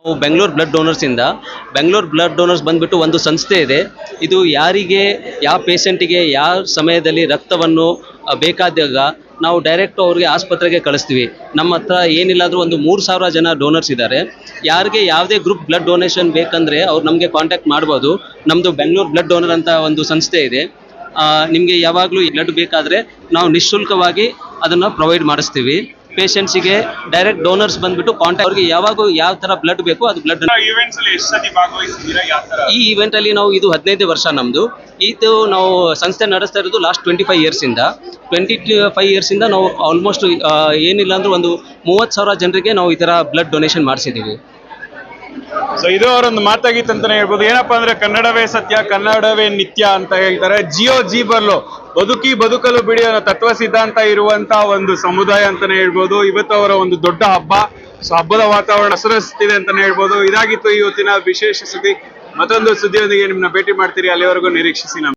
Bengaluru blood donors ಇಂದ Bengaluru blood donors ಬಂದ್ಬಿಟ್ಟು ಒಂದು ಸಂಸ್ಥೆ ಇದೆ. ಇದು ಯಾರಿಗೆ ಯಾವ ಪೇಷಂಟಿಗೆ ಯಾವ ಸಮಯದಲ್ಲಿ ರಕ್ತವನ್ನು ಬೇಕಾದಾಗ ನಾವು ಡೈರೆಕ್ಟ್ ಅವ್ರಿಗೆ ಆಸ್ಪತ್ರೆಗೆ ಕಳಿಸ್ತೀವಿ. ನಮ್ಮ ಹತ್ರ ಏನಿಲ್ಲಾದರೂ ಒಂದು 3,000 ಜನ ಡೋನರ್ಸ್ ಇದ್ದಾರೆ. ಯಾರಿಗೆ ಯಾವುದೇ ಗ್ರೂಪ್ ಬ್ಲಡ್ ಡೊನೇಷನ್ ಬೇಕಂದರೆ ಅವ್ರು ನಮಗೆ ಕಾಂಟ್ಯಾಕ್ಟ್ ಮಾಡ್ಬೋದು. ನಮ್ಮದು ಬೆಂಗಳೂರು ಬ್ಲಡ್ ಡೋನರ್ ಅಂತ ಒಂದು ಸಂಸ್ಥೆ ಇದೆ. ನಿಮಗೆ ಯಾವಾಗಲೂ ಬ್ಲಡ್ ಬೇಕಾದರೆ ನಾವು ನಿಶುಲ್ಕವಾಗಿ ಅದನ್ನು ಪ್ರೊವೈಡ್ ಮಾಡಿಸ್ತೀವಿ. ಪೇಷಂಟ್ಸಿಗೆ ಡೈರೆಕ್ಟ್ ಡೋನರ್ಸ್ ಬಂದ್ಬಿಟ್ಟು ಕಾಂಟ್ಯಾಕ್ಟ್ ಅವ್ರಿಗೆ ಯಾವಾಗ ಯಾವ ಥರ ಬ್ಲಡ್ ಬೇಕು ಅದು ಬ್ಲಡ್. ಈ ಇವೆಂಟಲ್ಲಿ ನಾವು ಇದು 15ನೇ ವರ್ಷ ನಮ್ಮದು. ಇದು ನಾವು ಸಂಸ್ಥೆ ನಡೆಸ್ತಾ ಇರೋದು ಲಾಸ್ಟ್ 25 ಇಯರ್ಸಿಂದ. 25 ಇಯರ್ಸಿಂದ ನಾವು ಆಲ್ಮೋಸ್ಟ್ ಏನಿಲ್ಲ ಅಂದರೂ ಒಂದು 30,000 ಜನರಿಗೆ ನಾವು ಈ ಥರ ಬ್ಲಡ್ ಡೊನೇಷನ್ ಮಾಡಿಸಿದ್ದೀವಿ. ಸೊ ಇದು ಅವರೊಂದು ಮಾತಾಗಿತ್ತು ಅಂತಾನೆ ಹೇಳ್ಬೋದು. ಏನಪ್ಪಾ ಅಂದ್ರೆ ಕನ್ನಡವೇ ಸತ್ಯ, ಕನ್ನಡವೇ ನಿತ್ಯ ಅಂತ ಹೇಳ್ತಾರೆ. ಜಿಯೋ ಜಿ ಬರ್ಲು ಬದುಕಲು ಬಿಡಿ ಅನ್ನೋ ತತ್ವ ಸಿದ್ಧಾಂತ ಇರುವಂತ ಒಂದು ಸಮುದಾಯ ಅಂತಾನೆ ಹೇಳ್ಬೋದು. ಇವತ್ತು ಅವರ ಒಂದು ದೊಡ್ಡ ಹಬ್ಬ. ಸೊ ಹಬ್ಬದ ವಾತಾವರಣ ಸುರಿಸ್ತಿದೆ ಅಂತಾನೆ ಹೇಳ್ಬೋದು. ಇದಾಗಿತ್ತು ಇವತ್ತಿನ ವಿಶೇಷ ಸುದ್ದಿ. ಮತ್ತೊಂದು ಸುದ್ದಿಯೊಂದಿಗೆ ನಿಮ್ಮನ್ನ ಭೇಟಿ ಮಾಡ್ತೀರಿ. ಅಲ್ಲಿವರೆಗೂ ನಿರೀಕ್ಷಿಸಿ.